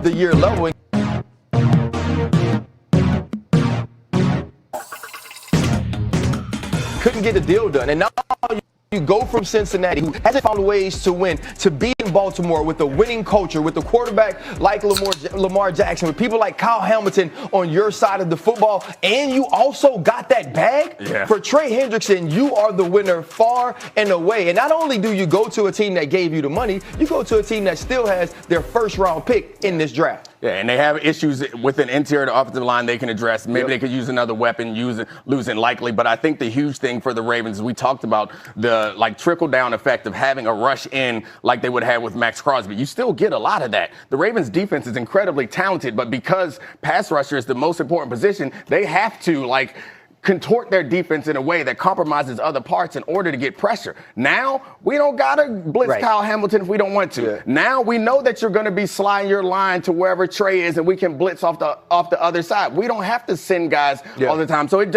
the year level. Couldn't get the deal done. And now you go from Cincinnati, who hasn't found ways to win, to be in Baltimore with a winning culture, with a quarterback like Lamar Jackson, with people like Kyle Hamilton on your side of the football, and you also got that bag. Yeah. For Trey Hendrickson, you are the winner far and away. And not only do you go to a team that gave you the money, you go to a team that still has their first-round pick in this draft. Yeah, and they have issues with an interior to offensive line they can address. Maybe they could use another weapon, losing likely. But I think the huge thing for the Ravens, we talked about the trickle-down effect of having a rush in like they would have with Maxx Crosby. You still get a lot of that. The Ravens' defense is incredibly talented, but because pass rusher is the most important position, they have to, contort their defense in a way that compromises other parts in order to get pressure. Now, we don't got to blitz Kyle Hamilton if we don't want to. Yeah. Now, we know that you're going to be sliding your line to wherever Trey is, and we can blitz off the other side. We don't have to send guys all the time. So it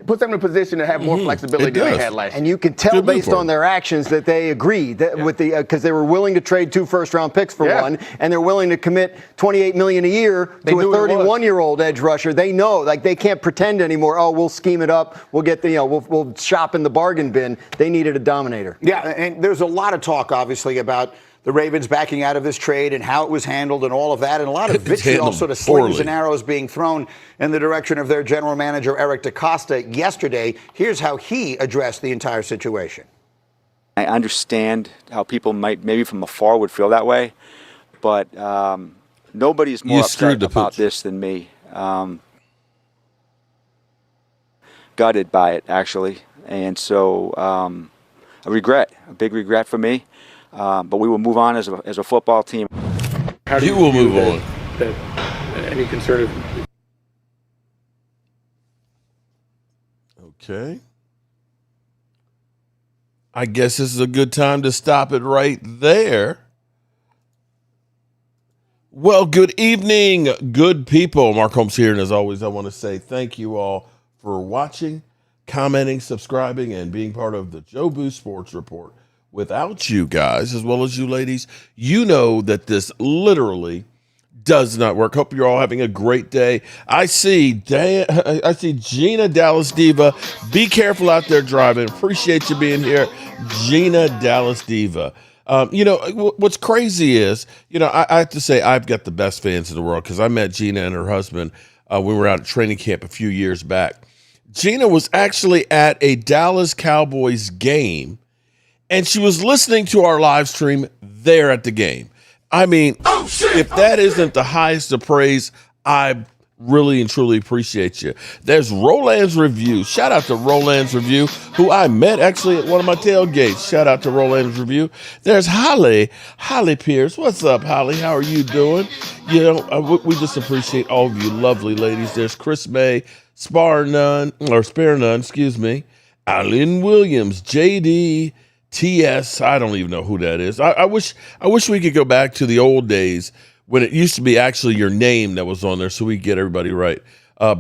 puts them in a position to have more flexibility than they had last year. And you can tell based on their actions that they agree that with because they were willing to trade 2 first-round picks for one, and they're willing to commit $28 million a year to a 31-year-old edge rusher. They know, they can't pretend anymore. Oh, we'll scheme it up. We'll get we'll shop in the bargain bin. They needed a dominator. Yeah, and there's a lot of talk, obviously, about the Ravens backing out of this trade and how it was handled and all of that, and a lot of vitriol, sort of slings and arrows being thrown in the direction of their general manager, Eric DeCosta, yesterday. Here's how he addressed the entire situation. I understand how people maybe from afar would feel that way, but nobody's more upset about this than me. Gutted by it, actually, and so a big regret for me, but we will move on as a football team. How do you will move on? That any concern of Okay. I guess this is a good time to stop it right there. Well, good evening, good people. Mark Holmes here, and as always, I want to say thank you all for watching, commenting, subscribing, and being part of the Joe Boo Sports Report. Without you guys, as well as you ladies, you know that this literally does not work. Hope you're all having a great day. I see Gina Dallas Diva. Be careful out there driving. Appreciate you being here, Gina Dallas Diva. What's crazy is, I have to say I've got the best fans in the world because I met Gina and her husband when we were out at training camp a few years back. Gina was actually at a Dallas Cowboys game, and she was listening to our live stream there at the game. I mean, if that isn't the highest of praise, I really and truly appreciate you. There's Roland's Review. Shout out to Roland's Review, who I met actually at one of my tailgates. Shout out to Roland's Review. There's Holly Pierce. What's up, Holly? How are you doing? We just appreciate all of you lovely ladies. There's Chris May, Spare None, excuse me. Alan Williams, JD, TS. I don't even know who that is. I wish we could go back to the old days when it used to be actually your name that was on there so we could get everybody right.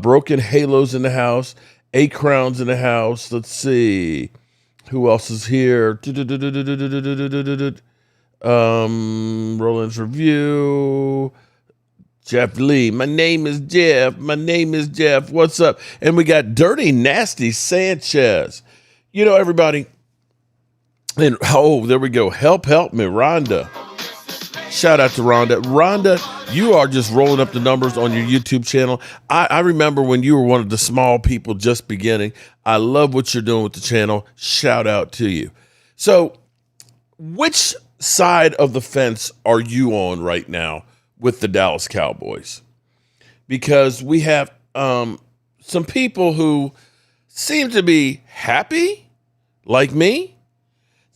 Broken Halos in the house. A Crowns in the house. Let's see. Who else is here? Roland's Review. Jeff Lee. My name is Jeff. What's up? And we got Dirty Nasty Sanchez. Everybody. And there we go. Help me, Rhonda. Shout out to Rhonda. Rhonda, you are just rolling up the numbers on your YouTube channel. I remember when you were one of the small people just beginning. I love what you're doing with the channel. Shout out to you. So, which side of the fence are you on right now with the Dallas Cowboys? Because we have some people who seem to be happy, like me.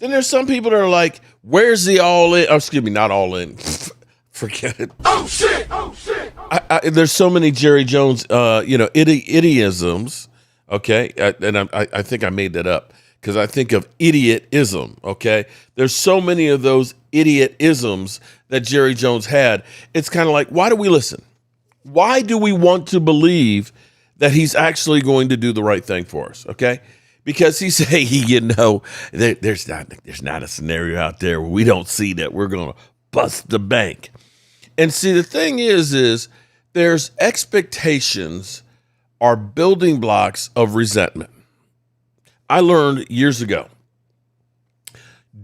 Then there's some people that are like, where's the all in? Oh, excuse me, not all in. Forget it. Oh, shit. There's so many Jerry Jones, idiotisms, okay? And I think I made that up because I think of idiotism, okay? There's so many of those idiotisms that Jerry Jones had. It's kind of like, why do we listen? Why do we want to believe that he's actually going to do the right thing for us, okay? Because he say, there's not a scenario out there where we don't see that we're going to bust the bank. And see, the thing is there's expectations are building blocks of resentment. I learned years ago,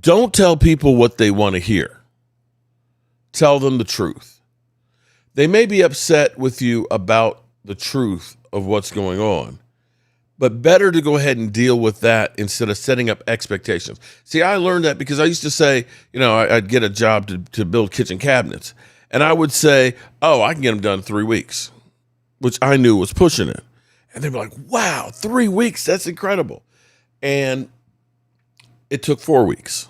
don't tell people what they want to hear. Tell them the truth. They may be upset with you about the truth of what's going on, but better to go ahead and deal with that instead of setting up expectations. See, I learned that because I used to say, I'd get a job to build kitchen cabinets. And I would say, I can get them done in 3 weeks, which I knew was pushing it. And they'd be like, wow, 3 weeks, that's incredible. And it took 4 weeks.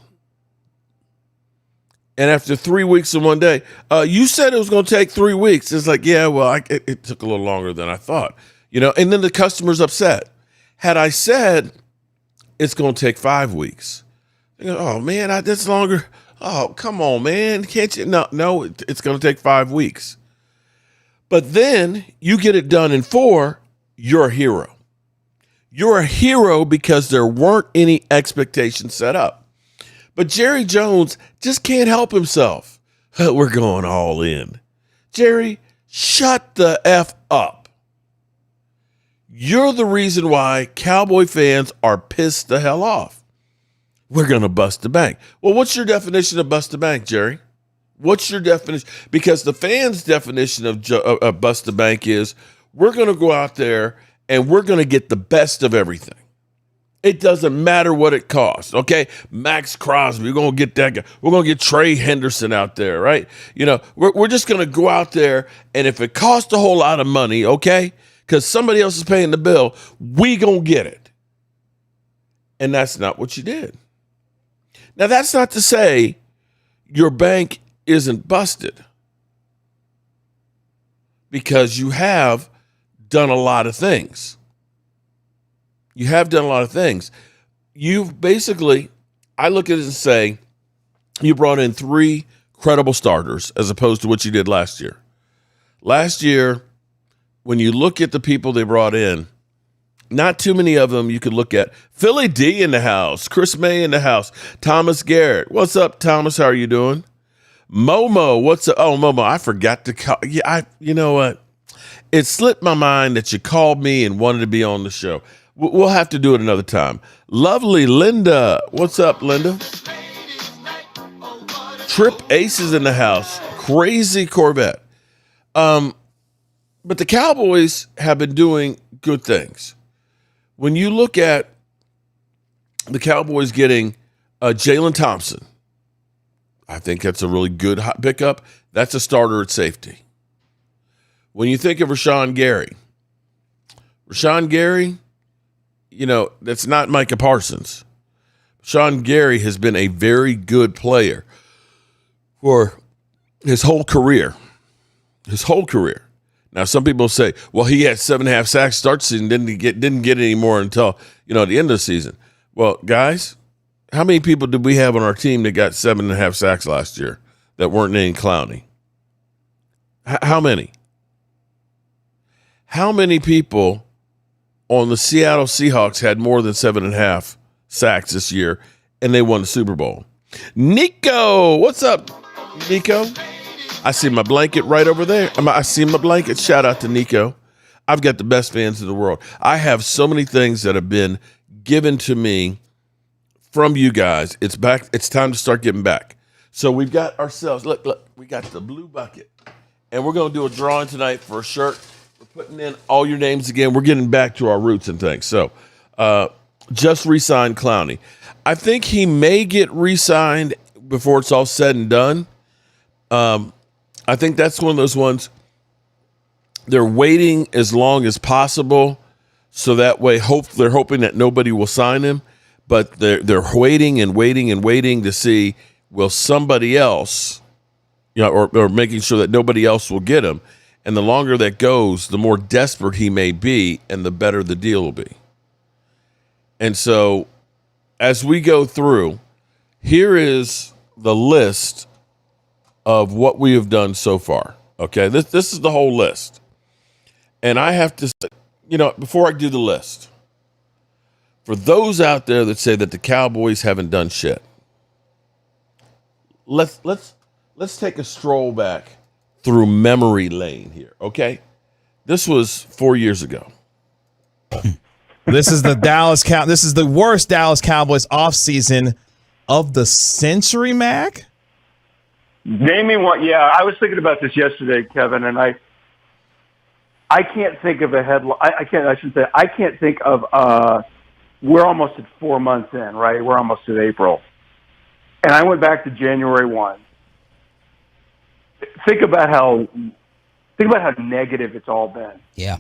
And after 3 weeks and 1 day, you said it was going to take 3 weeks. It's like, yeah, well, it took a little longer than I thought. And then the customer's upset. Had I said it's going to take 5 weeks, they go, oh, man, that's longer. Oh, come on, man. Can't you? No, it's going to take 5 weeks. But then you get it done in 4, you're a hero. You're a hero because there weren't any expectations set up. But Jerry Jones just can't help himself. We're going all in. Jerry, shut the F up. You're the reason why Cowboy fans are pissed the hell off. We're going to bust the bank. Well, what's your definition of bust the bank, Jerry? What's your definition? Because the fans' definition of bust the bank is we're going to go out there and we're going to get the best of everything. It doesn't matter what it costs, okay? Maxx Crosby, we're going to get that guy. We're going to get Trey Henderson out there, right? We're just going to go out there, and if it costs a whole lot of money, okay, because somebody else is paying the bill, we going to get it. And that's not what you did. Now, that's not to say your bank isn't busted, because you have done a lot of things. You have done a lot of things. You've basically, I look at it and say, you brought in 3 credible starters as opposed to what you did last year. Last year, when you look at the people they brought in, not too many of them you could look at. Philly D in the house, Chris May in the house, Thomas Garrett. What's up, Thomas? How are you doing? Momo, what's up? Oh, Momo, I forgot to call. Yeah, you know what? It slipped my mind that you called me and wanted to be on the show. We'll have to do it another time. Lovely Linda. What's up, Linda? Trip Ace is in the house. Crazy Corvette. But the Cowboys have been doing good things. When you look at the Cowboys getting Jalen Thompson, I think that's a really good pickup. That's a starter at safety. When you think of Rashawn Gary, that's not Micah Parsons. Rashawn Gary has been a very good player for his whole career. Now, some people say, well, he had 7.5 sacks start season, didn't get any more until, the end of the season. Well, guys, how many people did we have on our team that got 7.5 sacks last year that weren't named Clowney? How many? How many people on the Seattle Seahawks had more than 7.5 sacks this year, and they won the Super Bowl? Nico, what's up, Nico? I see my blanket right over there. I see my blanket. Shout out to Nico. I've got the best fans in the world. I have so many things that have been given to me from you guys. It's back. It's time to start giving back. So we've got ourselves, look, we got the blue bucket. And we're going to do a drawing tonight for a shirt. We're putting in all your names again. We're getting back to our roots and things. So just re-signed Clowney. I think he may get re-signed before it's all said and done. I think that's one of those ones they're waiting as long as possible, so that way they're hoping that nobody will sign him, but they're waiting and waiting and waiting to see will somebody else, or making sure that nobody else will get him. And the longer that goes, the more desperate he may be, and the better the deal will be. And so, as we go through, here is the list of what we have done so far. Okay, this is the whole list. And I have to say, before I do the list, for those out there that say that the Cowboys haven't done shit, let's take a stroll back through memory lane here, okay? This was 4 years ago. This is the This is the worst Dallas Cowboys offseason of the century, Mac? Name me one. Yeah, I was thinking about this yesterday, Kevin, and I can't think of a headline. I can't think of. We're almost at 4 months in, right? We're almost at April, and I went back to January 1. Think about how negative it's all been. Yeah.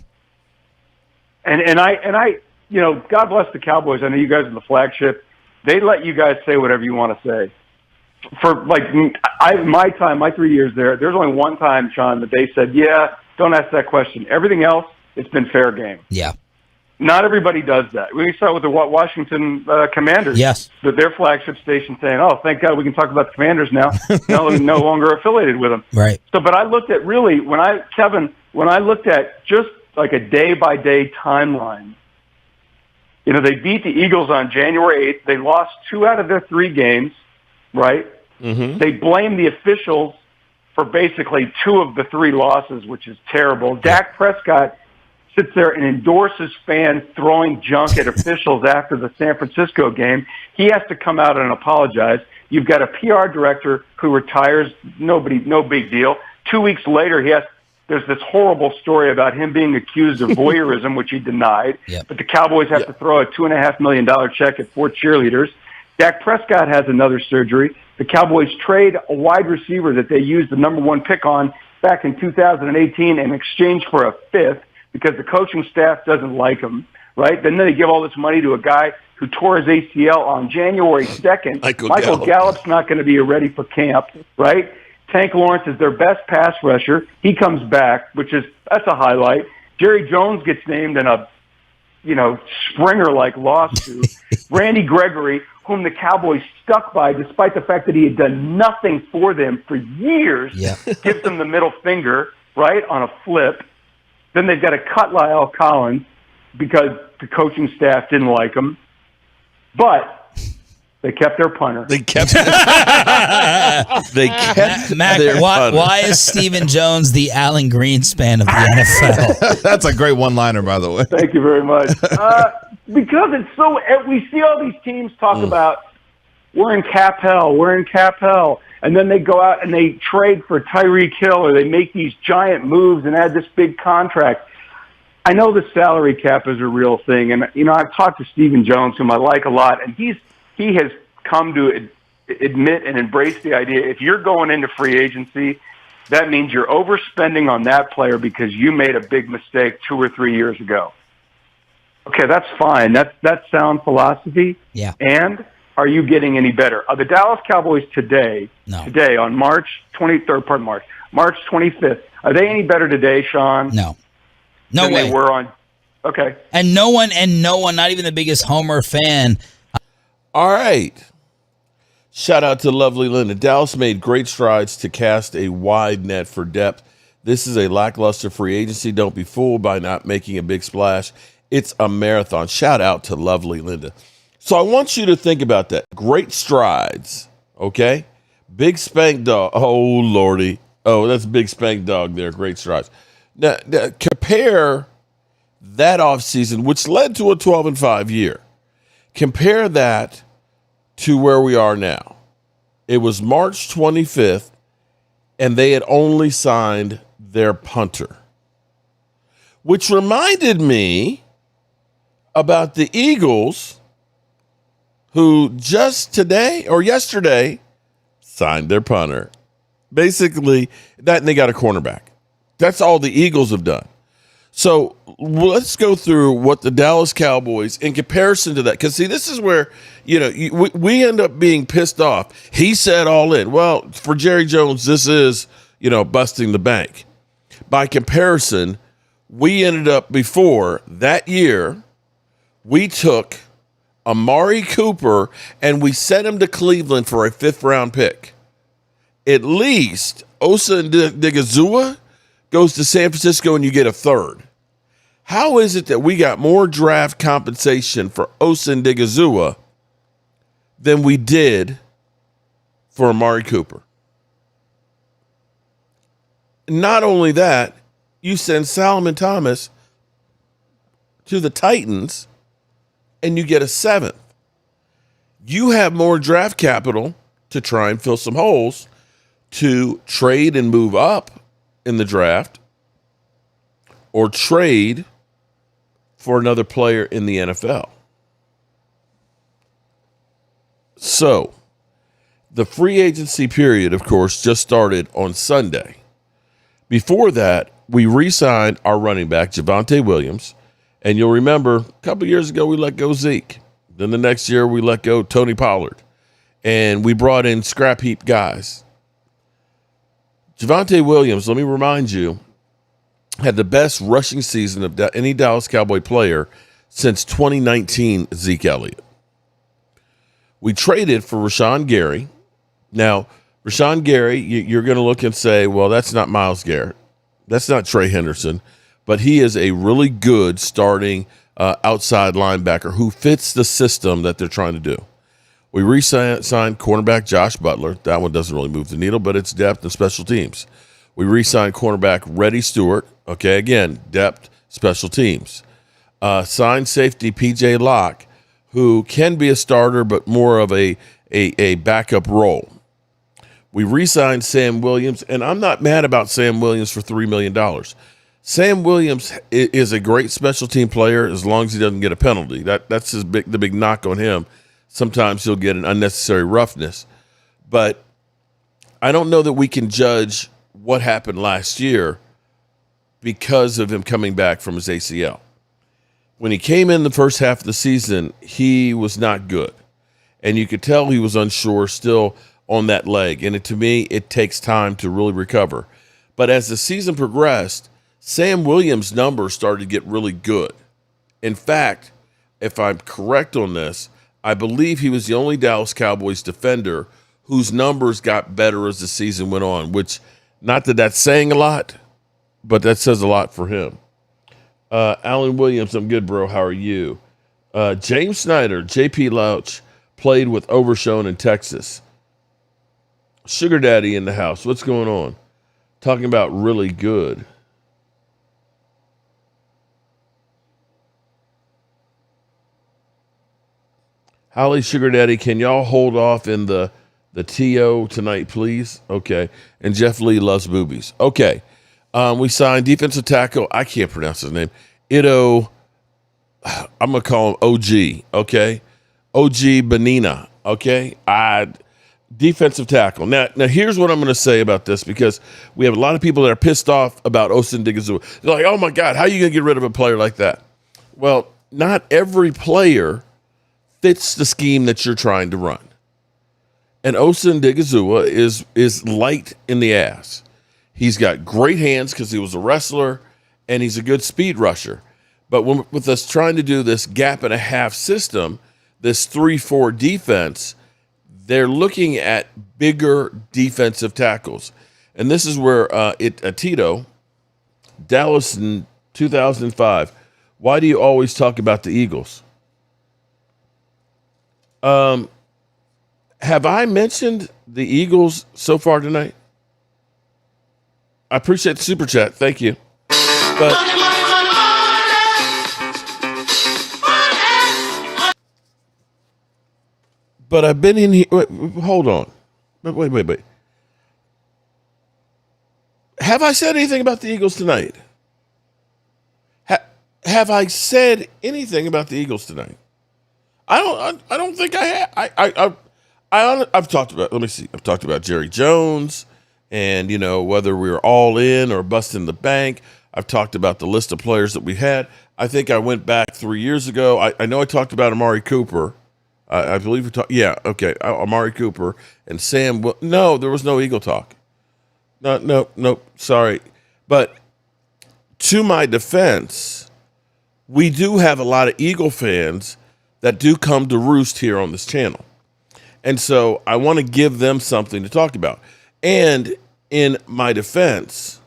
And I, you know, God bless the Cowboys. I know you guys are the flagship. They let you guys say whatever you want to say. For like my 3 years there's only one time, Sean, that they said, yeah, don't ask that question. Everything else, it's been fair game. Yeah. Not everybody does that. We saw with the Washington Commanders. Yes. Their flagship station saying, oh, thank God we can talk about the Commanders now. no longer affiliated with them. Right. So, but I looked at really, when I looked at just like a day-by-day timeline, you know, they beat the Eagles on January 8th. They lost 2 out of their 3 games, right? Mm-hmm. They blamed the officials for basically 2 of the 3 losses, which is terrible. Dak Prescott sits there and endorses fans throwing junk at officials after the San Francisco game. He has to come out and apologize. You've got a PR director who retires. No big deal. 2 weeks later, there's this horrible story about him being accused of voyeurism, which he denied. Yep. But the Cowboys have to throw a $2.5 million check at 4 cheerleaders. Dak Prescott has another surgery. The Cowboys trade a wide receiver that they used the number 1 pick on back in 2018 in exchange for a 5th because the coaching staff doesn't like him, right? Then they give all this money to a guy who tore his ACL on January 2nd. Michael Gallup's not going to be ready for camp, right? Tank Lawrence is their best pass rusher. He comes back, that's a highlight. Jerry Jones gets named in a, Springer-like lawsuit. Randy Gregory, whom the Cowboys stuck by despite the fact that he had done nothing for them for years, gives them the middle finger, right, on a flip. Then they've got to cut Lyle Collins because the coaching staff didn't like him. But they kept their punter. They kept their punter. Why is Stephen Jones the Alan Greenspan of the NFL? That's a great one-liner, by the way. Thank you very much. Because it's so, we see all these teams talk about, we're in cap hell, and then they go out and they trade for Tyreek Hill, or they make these giant moves and add this big contract. I know the salary cap is a real thing, and I've talked to Stephen Jones, whom I like a lot, and he has come to admit and embrace the idea, if you're going into free agency, that means you're overspending on that player because you made a big mistake 2 or 3 years ago. Okay, that's fine. That's sound philosophy. Yeah. And are you getting any better? The Dallas Cowboys today on March 25th, are they any better today, Sean? No than way. They were on. Okay. And no one, not even the biggest Homer fan. All right. Shout out to lovely Linda. Dallas made great strides to cast a wide net for depth. This is a lackluster free agency. Don't be fooled by not making a big splash. It's a marathon. Shout out to lovely Linda. So I want you to think about that. Great strides, okay? Big Spank Dog. Oh, Lordy. Oh, that's Big Spank Dog there. Great strides. Now compare that offseason, which led to a 12-5 year. Compare that to where we are now. It was March 25th, and they had only signed their punter, which reminded me about the Eagles, who just today or yesterday signed their punter. Basically, that and they got a cornerback. That's all the Eagles have done. So let's go through what the Dallas Cowboys, in comparison to that, because see, this is where we end up being pissed off. He said all in. Well, for Jerry Jones, this is busting the bank. By comparison, we ended up before that year. We took Amari Cooper and we sent him to Cleveland for a 5th-round pick. At least Osa Odighizuwa goes to San Francisco and you get a 3rd. How is it that we got more draft compensation for Osa Odighizuwa than we did for Amari Cooper? not only that, you send Solomon Thomas to the Titans and you get a 7th. You have more draft capital to try and fill some holes, to trade and move up in the draft, or trade for another player in the NFL. So, the free agency period, of course, just started on Sunday. Before that, we re-signed our running back, Javonte Williams. And you'll remember, a couple years ago, we let go Zeke. Then the next year, we let go Tony Pollard. And we brought in scrap heap guys. Javonte Williams, let me remind you, had the best rushing season of any Dallas Cowboy player since 2019 Zeke Elliott. We traded for Rashawn Gary. Now, Rashawn Gary, you're going to look and say, well, that's not Myles Garrett. That's not Trey Henderson. But he is a really good starting outside linebacker who fits the system that they're trying to do. We re-signed cornerback Josh Butler. That one doesn't really move the needle, but it's depth and special teams. We re-signed cornerback Reddy Stewart. Okay, again, depth, special teams. Signed safety P.J. Locke, who can be a starter, but more of a backup role. We re-signed Sam Williams, and I'm not mad about Sam Williams for $3 million. Sam Williams is a great special team player as long as he doesn't get a penalty. That's the big knock on him. Sometimes he'll get an unnecessary roughness. But I don't know that we can judge what happened last year because of him coming back from his ACL. When he came in the first half of the season, he was not good. And you could tell he was unsure still on that leg. And to me, it takes time to really recover. But as the season progressed, Sam Williams' numbers started to get really good. In fact, if I'm correct on this, I believe he was the only Dallas Cowboys defender whose numbers got better as the season went on, which, not that that's saying a lot, but that says a lot for him. Alan Williams, I'm good, bro. How are you? James Snyder, J.P. Louch, played with Overshone in Texas. Sugar Daddy in the house. What's going on? Talking about really good. Holly, Sugar Daddy, can y'all hold off in the TO tonight, please? Okay. And Jeff Lee loves boobies. Okay. We signed defensive tackle. I can't pronounce his name. Ito, I'm going to call him OG, okay? OG Benina, okay? Defensive tackle. Now, here's what I'm going to say about this, because we have a lot of people that are pissed off about Osin Digizua. They're like, oh, my God, how are you going to get rid of a player like that? Well, not every player fits the scheme that you're trying to run. And Osin Digizua is light in the ass. He's got great hands because he was a wrestler, and he's a good speed rusher. But with us trying to do this gap and a half system, this 3-4 defense, they're looking at bigger defensive tackles. And this is where Tito, Dallas in 2005, why do you always talk about the Eagles? Have I mentioned the Eagles so far tonight? I appreciate the super chat. Thank you. But I've been in here. Hold on. Wait. Have I said anything about the Eagles tonight? Have I said anything about the Eagles tonight? I don't think I have. I've talked about. Let me see. I've talked about Jerry Jones. And, whether we were all in or busting the bank. I've talked about the list of players that we had. I think I went back 3 years ago. I know I talked about Amari Cooper. I believe we talked. Yeah, okay. Amari Cooper and Sam. No, there was no Eagle talk. No. Sorry. But to my defense, we do have a lot of Eagle fans that do come to roost here on this channel. And so I want to give them something to talk about. And in my defense,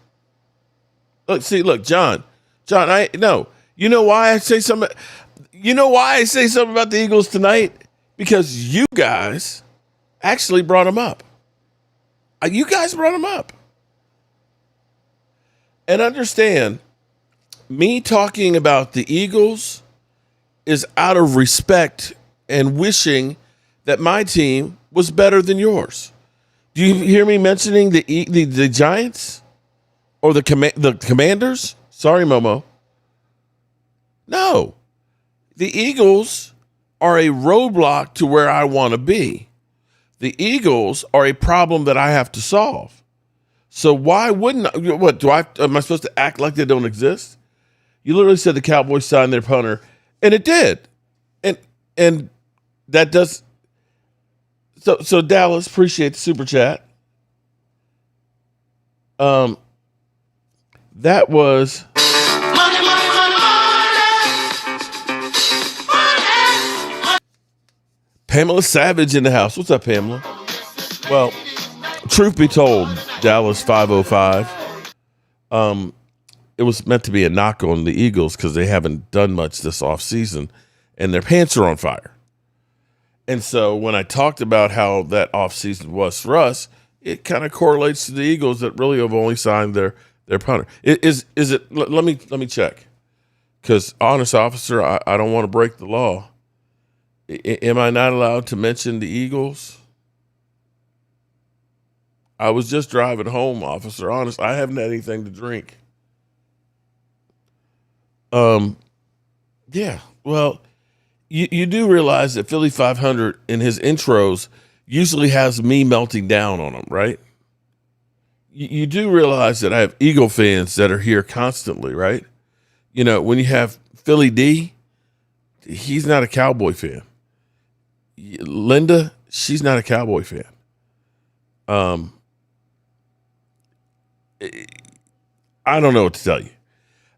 look, John, you know why I say something? You know why I say something about the Eagles tonight? Because you guys actually brought them up. You guys brought them up. And understand, me talking about the Eagles is out of respect and wishing that my team was better than yours. Do you hear me mentioning the Giants or the Commanders? Sorry, Momo. No. The Eagles are a roadblock to where I want to be. The Eagles are a problem that I have to solve. So why wouldn't I? What am I supposed to act like they don't exist? You literally said the Cowboys signed their punter, and it did. And that does. So Dallas, appreciate the super chat. That was Pamela Savage in the house. What's up, Pamela? Well, truth be told, Dallas 505. It was meant to be a knock on the Eagles because they haven't done much this offseason, and their pants are on fire. And so when I talked about how that offseason was for us, it kind of correlates to the Eagles that really have only signed their punter. Is it? Let me check, because honest officer, I don't want to break the law. Am I not allowed to mention the Eagles? I was just driving home, officer. Honest, I haven't had anything to drink. Yeah. Well, you do realize that Philly 500 in his intros usually has me melting down on him, right? You do realize that I have Eagle fans that are here constantly, right? You know, when you have Philly D, he's not a Cowboy fan. Linda, she's not a Cowboy fan. I don't know what to tell you.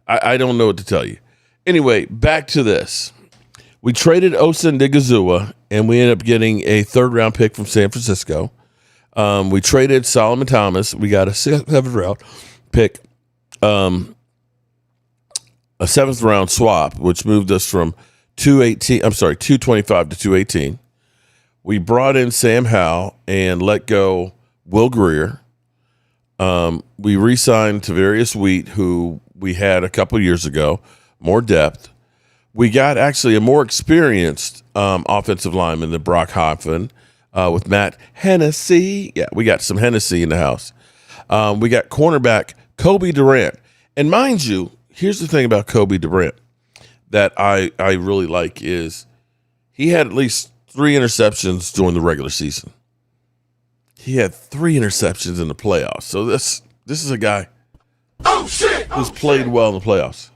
I don't know what to tell you. Anyway, back to this. We traded Osa Ndigazua, and we ended up getting a third-round pick from San Francisco. We traded Solomon Thomas. We got a seventh-round pick, a seventh-round swap, which moved us from 225 to 218. We brought in Sam Howell and let go Will Greer. We re-signed Tavarius Wheat, who we had a couple years ago, more depth. We got actually a more experienced offensive lineman than Brock Hoffman with Matt Hennessy. Yeah, we got some Hennessy in the house. We got cornerback Kobe Durant. And mind you, here's the thing about Kobe Durant that I really like is he had at least 3 interceptions during the regular season. He had 3 interceptions in the playoffs. So this is a guy who's played well in the playoffs.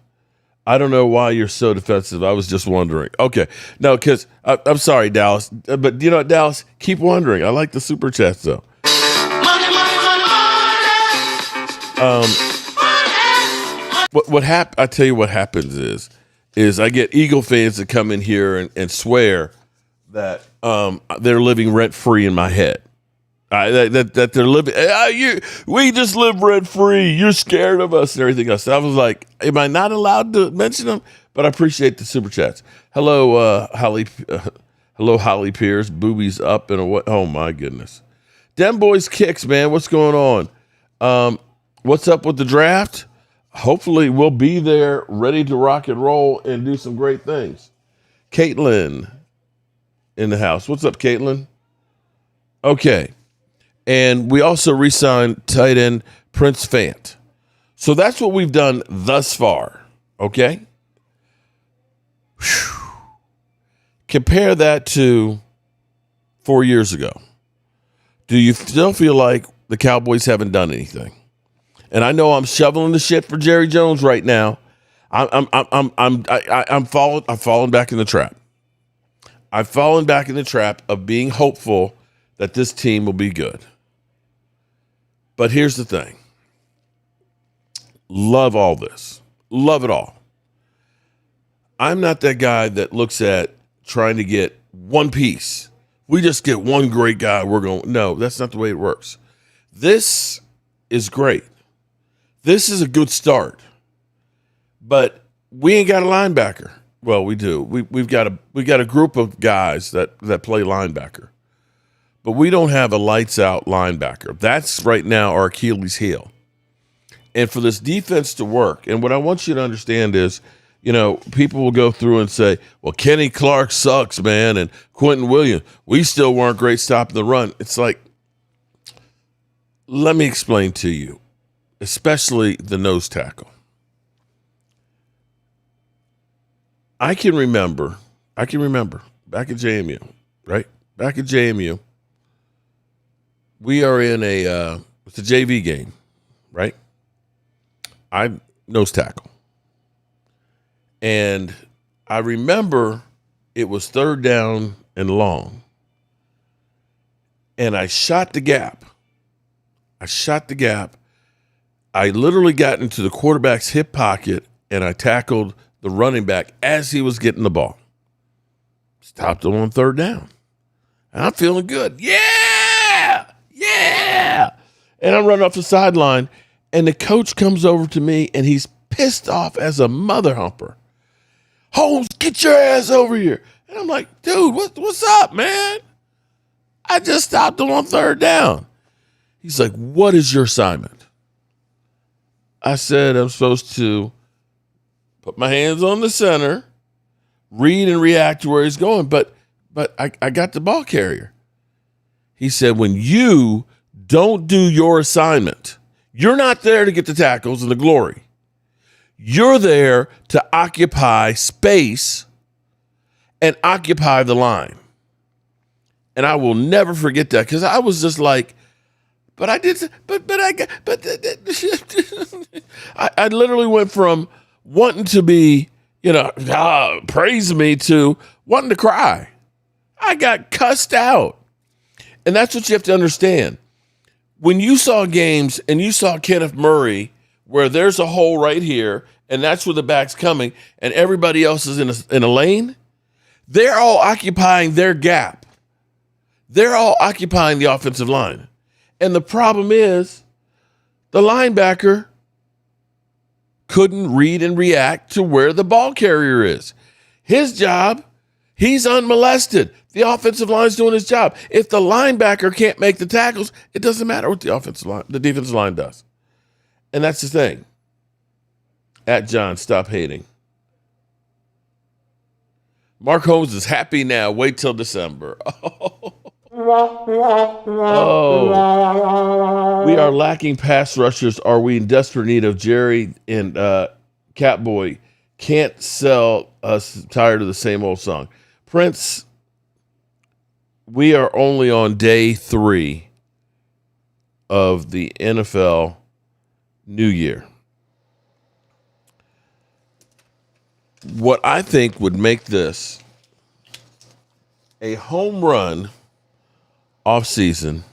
I don't know why you're so defensive. I was just wondering. Okay. No, because I'm sorry, Dallas. But you know what, Dallas? Keep wondering. I like the super chats, though. What I tell you what happens is I get Eagle fans that come in here and swear that they're living rent-free in my head. That they're living, we just live rent-free. You're scared of us and everything else. I was like, am I not allowed to mention them? But I appreciate the super chats. Hello, Holly. Hello, Holly Pierce. Boobies up and away. Oh my goodness. Dem boys kicks, man. What's going on? What's up with the draft? Hopefully we'll be there ready to rock and roll and do some great things. Caitlin in the house. What's up, Caitlin? Okay. And we also re-signed tight end Prince Fant. So that's what we've done thus far, okay? Whew. Compare that to 4 years ago. Do you still feel like the Cowboys haven't done anything? And I know I'm shoveling the shit for Jerry Jones right now. I'm falling back in the trap. I've fallen back in the trap of being hopeful that this team will be good. But here's the thing. Love all this. Love it all. I'm not that guy that looks at trying to get one piece. We just get one great guy. No, that's not the way it works. This is great. This is a good start. But we ain't got a linebacker. Well, we do. We've got a group of guys that play linebacker. But we don't have a lights-out linebacker. That's right now our Achilles heel. And for this defense to work, and what I want you to understand is, people will go through and say, well, Kenny Clark sucks, man, and Quentin Williams, we still weren't great stopping the run. It's like, let me explain to you, especially the nose tackle. I can remember back at JMU, right? Back at JMU, we are in it's a JV game, right? I'm nose tackle. And I remember it was 3rd down and long. And I shot the gap. I literally got into the quarterback's hip pocket and I tackled the running back as he was getting the ball. Stopped him on 3rd down. And I'm feeling good. Yeah! And I'm running off the sideline, and the coach comes over to me, and he's pissed off as a mother humper. Holmes, get your ass over here. And I'm like, dude, what's up, man? I just stopped him on 3rd down. He's like, what is your assignment? I said I'm supposed to put my hands on the center, read and react to where he's going, but I got the ball carrier. He said, when you don't do your assignment, you're not there to get the tackles and the glory. You're there to occupy space and occupy the line. And I will never forget that, because I was just like, I literally went from wanting to be, praise me, to wanting to cry. I got cussed out. And that's what you have to understand. When you saw games and you saw Kenneth Murray, where there's a hole right here, and that's where the back's coming, and everybody else is in a lane, they're all occupying their gap. They're all occupying the offensive line. And the problem is the linebacker couldn't read and react to where the ball carrier is. His job, he's unmolested. The offensive line's doing his job. If the linebacker can't make the tackles, it doesn't matter what the defensive line does. And that's the thing. At John, stop hating. Mark Holmes is happy now. Wait till December. Oh. We are lacking pass rushers. Are we in desperate need of Jerry and Catboy? Can't sell us, tired of the same old song. Prince, we are only on day 3 of the NFL New Year. What I think would make this a home run offseason,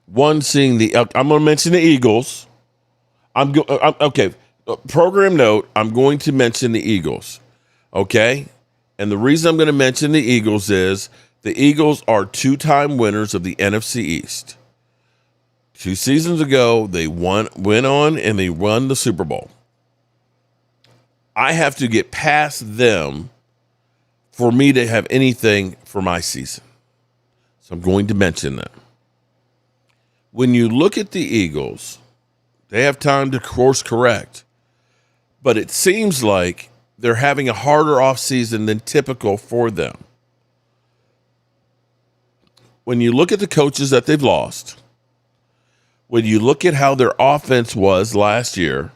one, seeing I'm going to mention the Eagles. Okay, program note, I'm going to mention the Eagles, okay? And the reason I'm going to mention the Eagles is the Eagles are 2-time winners of the NFC East. 2 seasons ago, they went on and they won the Super Bowl. I have to get past them for me to have anything for my season. So I'm going to mention that. When you look at the Eagles, they have time to course correct, but it seems like they're having a harder offseason than typical for them. When you look at the coaches that they've lost, when you look at how their offense was last year,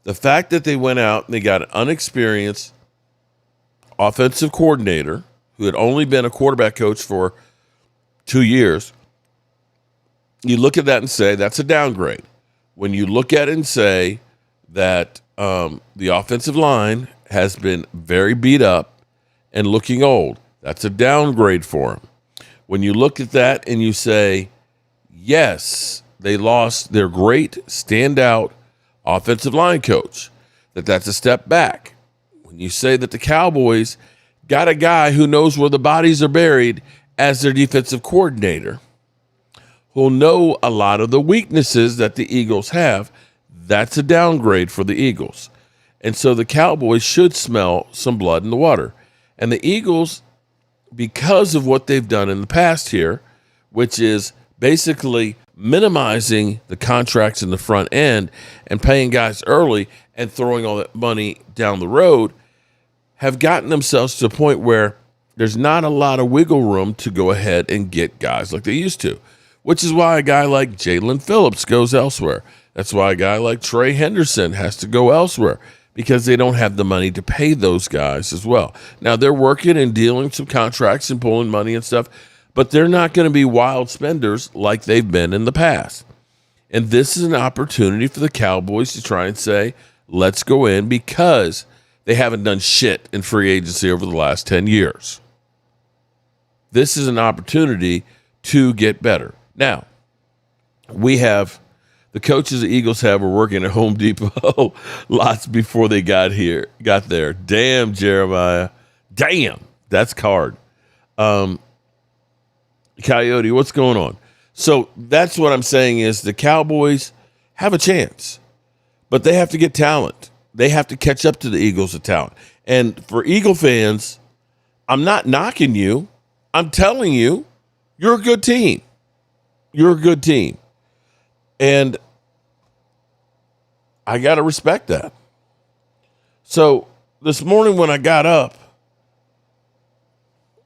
the fact that they went out and they got an unexperienced offensive coordinator who had only been a quarterback coach for 2 years, you look at that and say that's a downgrade. When you look at it and say that the offensive line has been very beat up and looking old, that's a downgrade for them. When you look at that and you say, yes, they lost their great standout offensive line coach, that's a step back. When you say that the Cowboys got a guy who knows where the bodies are buried as their defensive coordinator, who'll know a lot of the weaknesses that the Eagles have, that's a downgrade for the Eagles. And so the Cowboys should smell some blood in the water. And the Eagles, because of what they've done in the past here, which is basically minimizing the contracts in the front end and paying guys early and throwing all that money down the road have gotten themselves to a point where there's not a lot of wiggle room to go ahead and get guys like they used to, which is why a guy like Jalen Phillips goes elsewhere. That's why a guy like Trey Henderson has to go elsewhere, because they don't have the money to pay those guys as well. Now, they're working and dealing some contracts and pulling money and stuff, but they're not going to be wild spenders like they've been in the past. And this is an opportunity for the Cowboys to try and say, let's go in, because they haven't done shit in free agency over the last 10 years. This is an opportunity to get better. Now, we have the coaches the Eagles were working at Home Depot lots before they got there. Damn, Jeremiah. Damn. That's card. Coyote, what's going on? So that's what I'm saying is the Cowboys have a chance, but they have to get talent. They have to catch up to the Eagles of talent. And for Eagle fans, I'm not knocking you. I'm telling you, you're a good team. You're a good team. And I got to respect that. So this morning when I got up,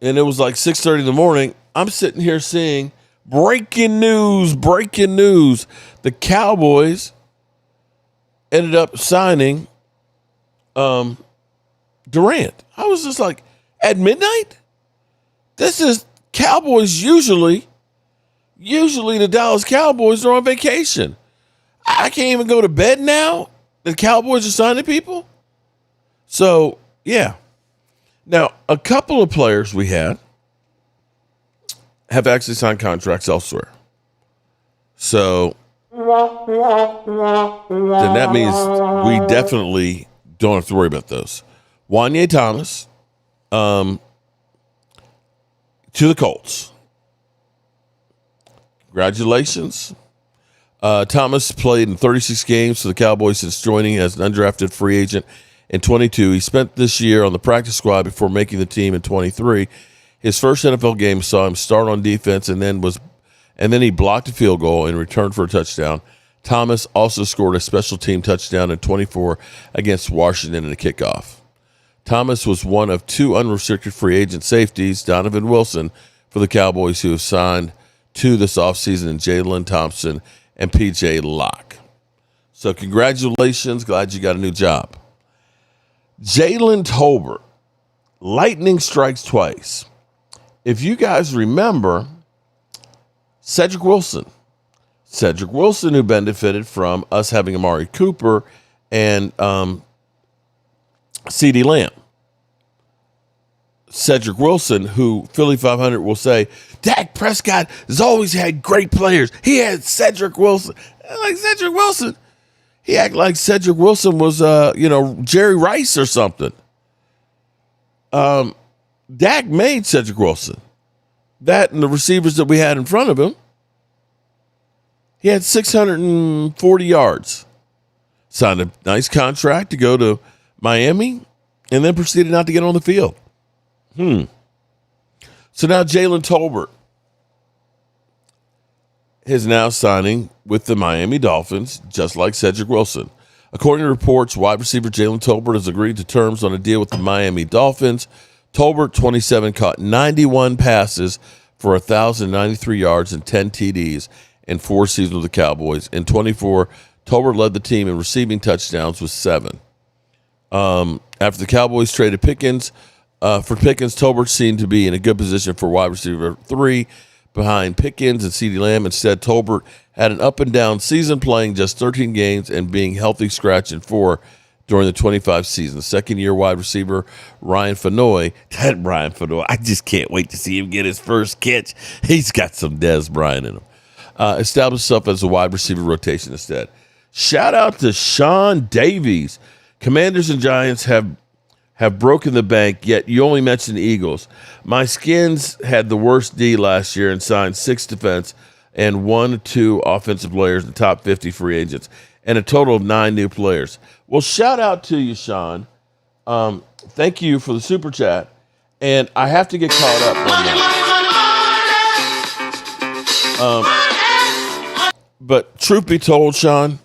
and it was like 6:30 in the morning, I'm sitting here seeing breaking news. The Cowboys ended up signing Durant. I was just like, at midnight? This is Cowboys usually the Dallas Cowboys are on vacation. I can't even go to bed now. The Cowboys are signing people. So, yeah. Now, a couple of players we had have actually signed contracts elsewhere. So, then that means we definitely don't have to worry about those. Wanye Thomas to the Colts. Congratulations. Thomas played in 36 games for the Cowboys since joining as an undrafted free agent in 22. He spent this year on the practice squad before making the team in 23. His first NFL game saw him start on defense and then he blocked a field goal and returned for a touchdown. Thomas also scored a special team touchdown in 24 against Washington in a kickoff. Thomas was one of two unrestricted free agent safeties, Donovan Wilson, for the Cowboys, who have signed two this offseason, in Jalen Thompson and P.J. Locke. So congratulations. Glad you got a new job. Jalen Tolbert, lightning strikes twice. If you guys remember, Cedric Wilson, who benefited from us having Amari Cooper and CeeDee Lamb. Cedric Wilson, who Philly 500 will say, Dak Prescott has always had great players. He had Cedric Wilson. Like Cedric Wilson. He acted like Cedric Wilson was, Jerry Rice or something. Dak made Cedric Wilson. That and the receivers that we had in front of him. He had 640 yards. Signed a nice contract to go to Miami, and then proceeded not to get on the field. So now Jalen Tolbert is now signing with the Miami Dolphins, just like Cedric Wilson. According to reports, wide receiver Jalen Tolbert has agreed to terms on a deal with the Miami Dolphins. Tolbert, 27, caught 91 passes for 1,093 yards and 10 TDs in 4 seasons with the Cowboys. In 24, Tolbert led the team in receiving touchdowns with 7. After the Cowboys traded Pickens, Tolbert seemed to be in a good position for wide receiver 3 behind Pickens and CeeDee Lamb. Instead, Tolbert had an up-and-down season, playing just 13 games and being healthy scratch in 4 during the 25 season. Second-year wide receiver Ryan Fanoy, I just can't wait to see him get his first catch. He's got some Dez Bryant in him. Established himself as a wide receiver rotation instead. Shout out to Sean Davies. Commanders and Giants have broken the bank, yet you only mentioned the Eagles. My Skins had the worst D last year and signed 6 defense and 1 or 2 offensive players in the top 50 free agents, and a total of 9 new players. Well, shout out to you, Sean. Thank you for the super chat. And I have to get caught up on that. But truth be told, Sean,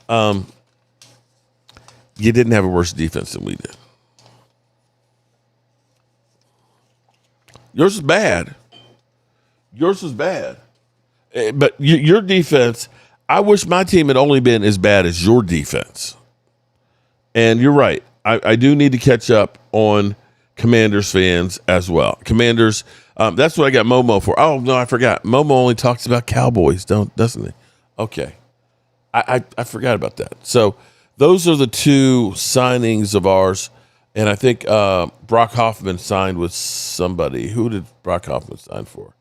you didn't have a worse defense than we did. Yours was bad. But your defense, I wish my team had only been as bad as your defense. And you're right. I do need to catch up on Commanders fans as well. Commanders, that's what I got Momo for. Oh, no, I forgot. Momo only talks about Cowboys, doesn't he? Okay. I forgot about that. So those are the two signings of ours. And I think Brock Hoffman signed with somebody. Who did Brock Hoffman sign for?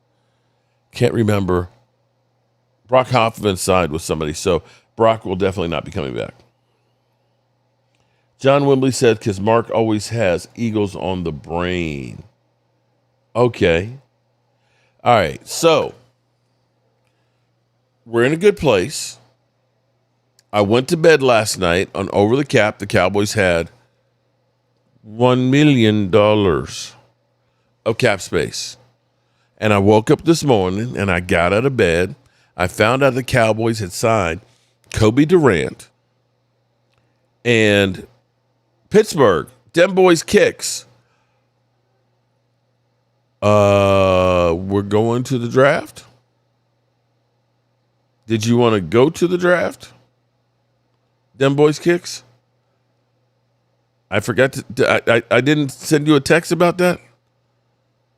Can't remember. Brock Hoffman signed with somebody. So Brock will definitely not be coming back. John Wembley said, because Mark always has Eagles on the brain. Okay. All right. So we're in a good place. I went to bed last night on Over the Cap. The Cowboys had $1 million of cap space. And I woke up this morning and I got out of bed. I found out the Cowboys had signed Kobe Durant and Pittsburgh. Them boys kicks. We're going to the draft. Did you want to go to the draft? Them boys kicks. I forgot to. I didn't send you a text about that.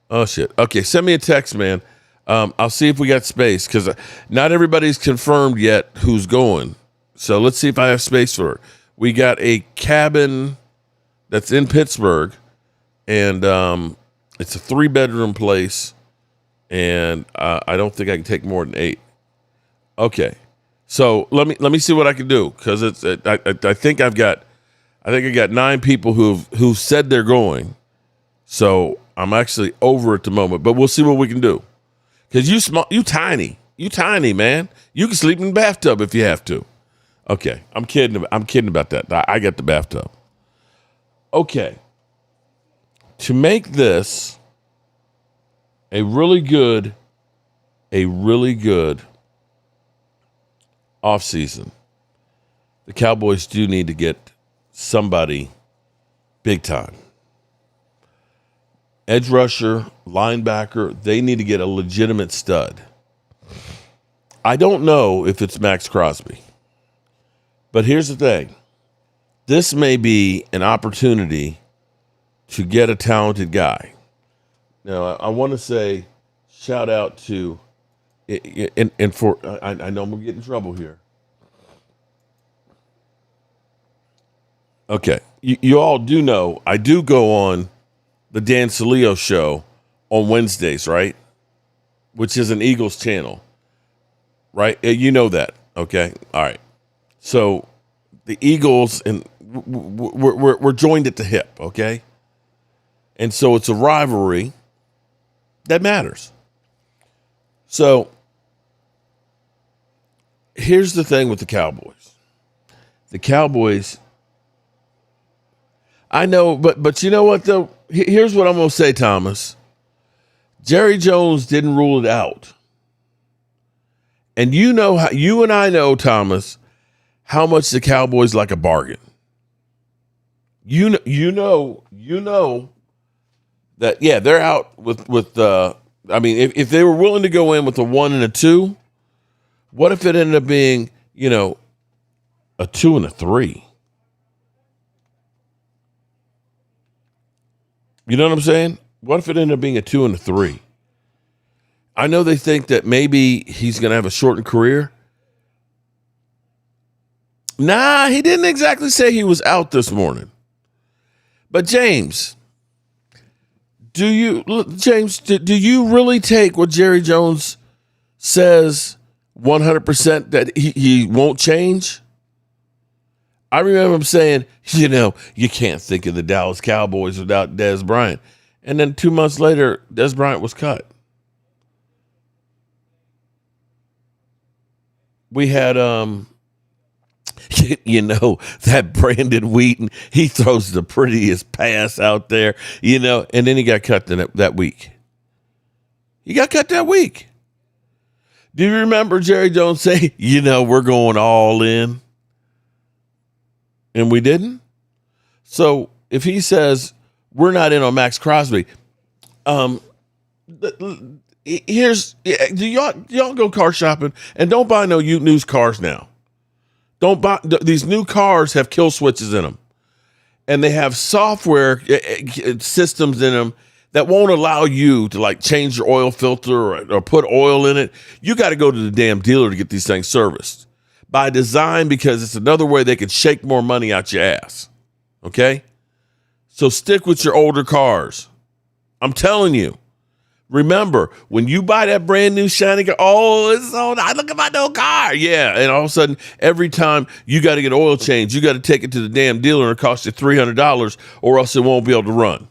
Oh shit. Okay, send me a text, man. I'll see if we got space because not everybody's confirmed yet who's going. So let's see if I have space for it. We got a cabin that's in Pittsburgh, and it's a 3-bedroom place, and I don't think I can take more than 8. Okay, so let me see what I can do because it's I think I got 9 people who've said they're going, so I'm actually over at the moment, but we'll see what we can do. Because you tiny, man. You can sleep in the bathtub if you have to. Okay, I'm kidding about that. I got the bathtub. Okay, to make this a really good offseason, the Cowboys do need to get somebody big time. Edge rusher, linebacker, they need to get a legitimate stud. I don't know if it's Maxx Crosby. But here's the thing. This may be an opportunity to get a talented guy. Now, I want to say shout out to, and for I know I'm going to get in trouble here. Okay. You all do know I do go on the Dan Salio show on Wednesdays, right? Which is an Eagles channel, right? You know that, okay? All right. So the Eagles, and we're joined at the hip, okay? And so it's a rivalry that matters. So here's the thing with the Cowboys. The Cowboys, I know, but you know what, though? Here's what I'm going to say, Thomas. Jerry Jones didn't rule it out. And you know how, you and I know, Thomas, how much the Cowboys like a bargain. You know that, yeah, they're out with I mean, if they were willing to go in with a 1 and a 2, what if it ended up being, a 2 and a 3? You know what I'm saying? What if it ended up being a 2 and a 3? I know they think that maybe he's going to have a shortened career. Nah, he didn't exactly say he was out this morning. But James, do you really take what Jerry Jones says 100% that he won't change? I remember him saying, you can't think of the Dallas Cowboys without Dez Bryant. And then 2 months later, Dez Bryant was cut. We had, that Brandon Wheaton, he throws the prettiest pass out there, and then he got cut that week. He got cut that week. Do you remember Jerry Jones say, we're going all in? And we didn't? So if he says we're not in on Maxx Crosby, here's, do y'all go car shopping and don't buy no used cars now. Don't buy, these new cars have kill switches in them. And they have software systems in them that won't allow you to like change your oil filter or put oil in it. You got to go to the damn dealer to get these things serviced by design, because it's another way they can shake more money out your ass. Okay? So stick with your older cars. I'm telling you. Remember, when you buy that brand new shiny car, it's so nice. Look at my new car. Yeah. And all of a sudden, every time you got to get oil changed, you got to take it to the damn dealer and it costs you $300 or else it won't be able to run.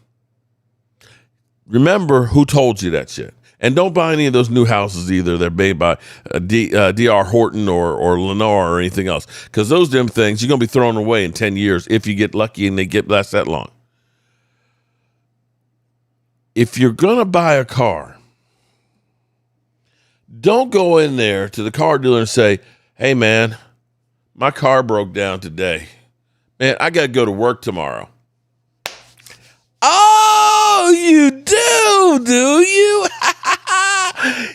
Remember who told you that shit. And don't buy any of those new houses either. They're made by D.R. Horton or Lennar or anything else. Because those damn things, you're going to be thrown away in 10 years if you get lucky and they last that long. If you're going to buy a car, don't go in there to the car dealer and say, hey, man, my car broke down today. Man, I got to go to work tomorrow. Oh, you do you?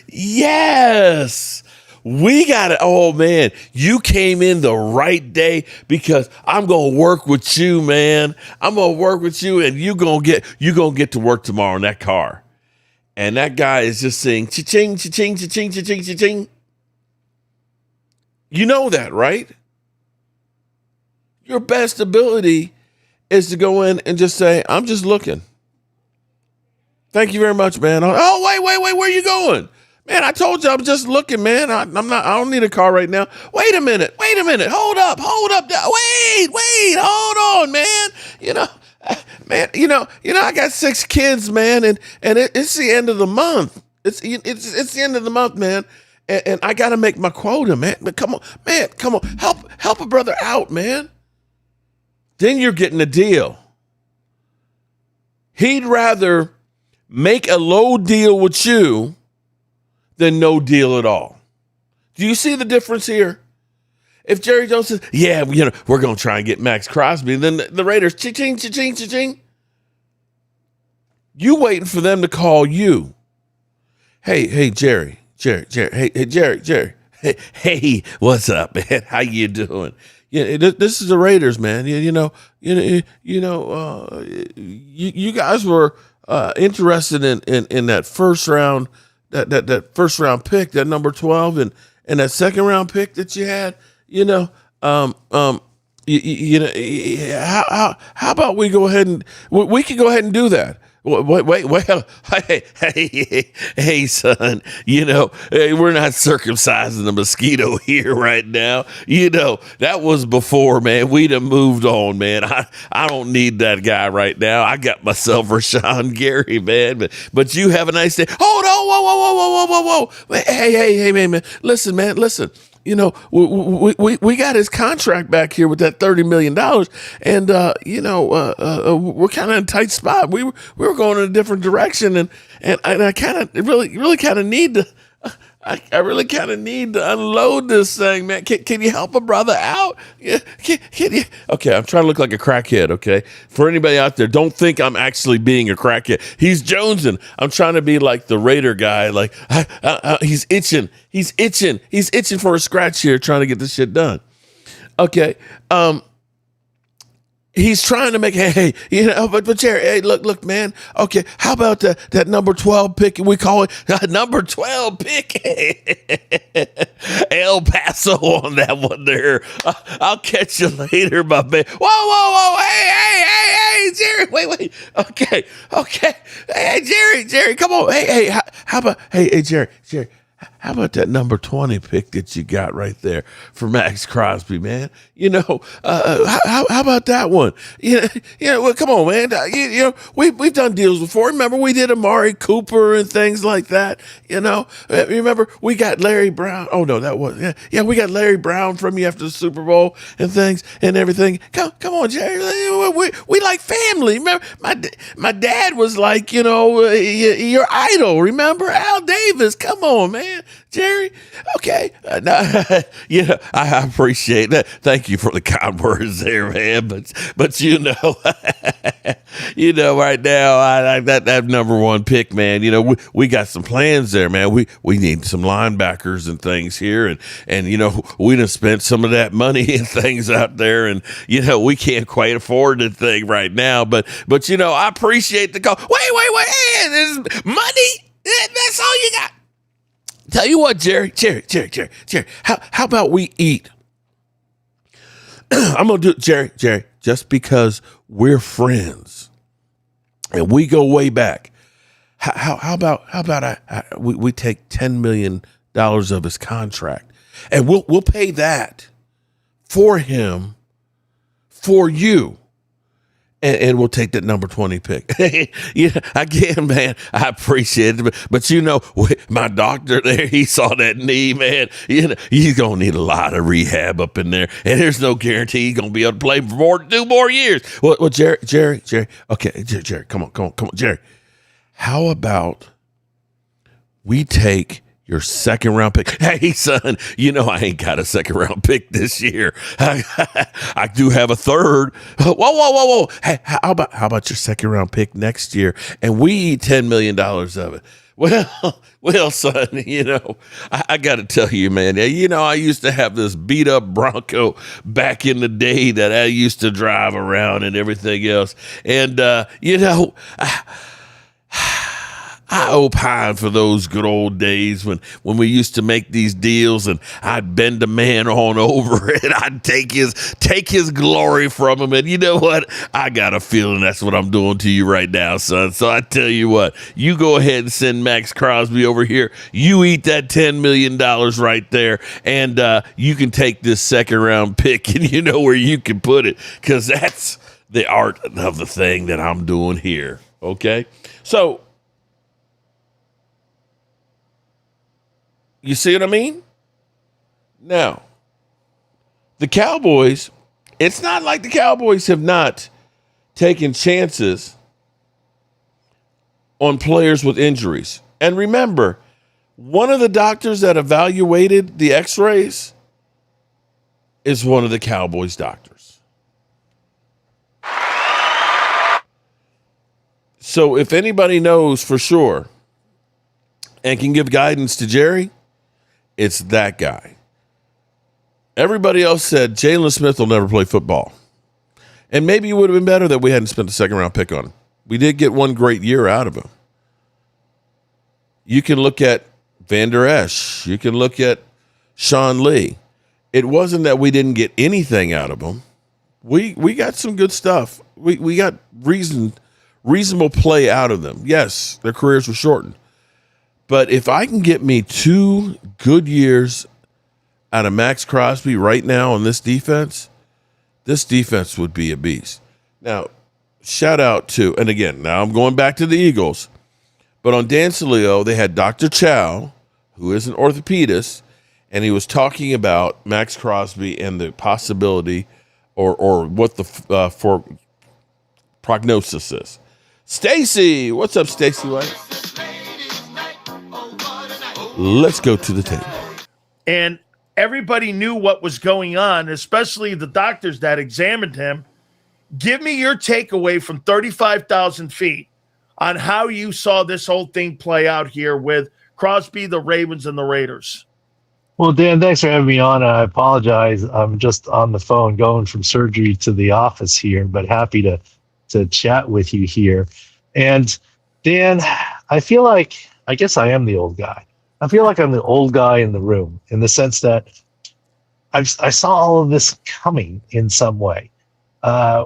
Yes. We got it. Oh, man, you came in the right day because I'm going to work with you, man. I'm going to work with you, and you're going to get to work tomorrow in that car. And that guy is just saying, cha-ching, cha-ching, cha-ching, cha-ching, cha-ching. You know that, right? Your best ability is to go in and just say, I'm just looking. Thank you very much, man. Oh, wait, where are you going? Man, I told you I'm just looking, man. I don't need a car right now. Wait a minute. Hold up. Wait, hold on, man. I got 6 kids, man, and it's the end of the month. It's the end of the month, man. And I got to make my quota, man. But come on. Help a brother out, man. Then you're getting a deal. He'd rather make a low deal with you than no deal at all. Do you see the difference here? If Jerry Jones says, yeah, we're going to try and get Maxx Crosby, then the Raiders, cha-ching, cha-ching, cha-ching. You waiting for them to call you. Hey, Jerry. Hey, Jerry. Hey, what's up, man? How you doing? Yeah, this is the Raiders, man. You guys were interested in that first round, that first round pick, that number 12, and that second round pick that you had. How about we go ahead and we can go ahead and do that. Wait, hey, son, we're not circumcising the mosquito here right now. That was before, man. We'd have moved on, man. I don't need that guy right now. I got myself Rashawn Gary, man. But you have a nice day. Hold on, whoa. Hey, man. Listen, man. We got his contract back here with that $30 million, and we're kind of in a tight spot. We were going in a different direction, and I kind of really kind of need to. I really kind of need to unload this thing, man. Can you help a brother out? Can you? Okay, I'm trying to look like a crackhead, okay? For anybody out there, don't think I'm actually being a crackhead. He's jonesing. I'm trying to be like the Raider guy. Like, he's itching. He's itching for a scratch here, trying to get this shit done. Okay, he's trying to make, but Jerry, hey, look, man. Okay, how about that number 12 pick? We call it number 12 pick. El Paso on that one there. I'll catch you later, my man. Whoa. Hey, Jerry, wait. Okay. Hey, Jerry, come on. Hey, how about, hey, Jerry. How about that number 20 pick that you got right there for Maxx Crosby, man? How about that one? Well, come on, man. We've done deals before. Remember, we did Amari Cooper and things like that. Remember, we got Larry Brown. Oh no, that was we got Larry Brown from you after the Super Bowl and things and everything. Come on, Jerry. We like family. Remember, my dad was like, your idol. Remember, Al Davis. Come on, man. man, Jerry. Okay, yeah, I appreciate that. Thank you for the kind words there, man. But you know, right now, I like that number one pick, man. You know, we got some plans there, man. We need some linebackers and things here, and you know, we done spent some of that money and things out there, and you know, we can't quite afford the thing right now. But you know, I appreciate the call. Wait, hey, there's money. That's all you got. Tell you what, Jerry. How about we eat? I'm gonna do it, Jerry. Just because we're friends and we go way back. How about we take $10 million of his contract and we'll pay that for him, for you. And we'll take that number 20 pick. Yeah, again, man, I appreciate it. But you know, my doctor there, he saw that knee, man. You know, he's going to need a lot of rehab up in there. And there's no guarantee he's going to be able to play for 2 more years. Well, Jerry. Okay, Jerry, come on, Jerry. How about we take your second round pick? Hey, son, you know I ain't got a second round pick this year. I do have a third. Whoa. Hey, how about your second round pick next year? And we eat $10 million of it. Well, son, you know, I got to tell you, man, you know, I used to have this beat up Bronco back in the day that I used to drive around and everything else. And, you know, I opine for those good old days when we used to make these deals and I'd bend a man on over and I'd take his glory from him. And you know what? I got a feeling that's what I'm doing to you right now, son. So I tell you what, you go ahead and send Maxx Crosby over here. You eat that $10 million right there, and you can take this second round pick and you know where you can put it, because that's the art of the thing that I'm doing here. Okay? So, you see what I mean? Now, the Cowboys, it's not like the Cowboys have not taken chances on players with injuries. And remember, one of the doctors that evaluated the x-rays is one of the Cowboys doctors. So if anybody knows for sure and can give guidance to Jerry, it's that guy. Everybody else said Jalen Smith will never play football. And maybe it would have been better that we hadn't spent a second round pick on him. We did get one great year out of him. You can look at Van Der Esch. You can look at Sean Lee. It wasn't that we didn't get anything out of him. We got some good stuff. We got reasonable play out of them. Yes, their careers were shortened. But if I can get me 2 good years out of Maxx Crosby right now on this defense would be a beast. Now, shout out to, and again, now I'm going back to the Eagles, but on Dan Saleo, they had Dr. Chow, who is an orthopedist, and he was talking about Maxx Crosby and the possibility or what the for prognosis is. Stacy, what's up, Stacy White? Let's go to the tape. And everybody knew what was going on, especially the doctors that examined him. Give me your takeaway from 35,000 feet on how you saw this whole thing play out here with Crosby, the Ravens, and the Raiders. Well, Dan, thanks for having me on. I apologize. I'm just on the phone going from surgery to the office here, but happy to chat with you here. And Dan, I feel like, I guess I am the old guy. I feel like I'm the old guy in the room in the sense that I saw all of this coming in some way.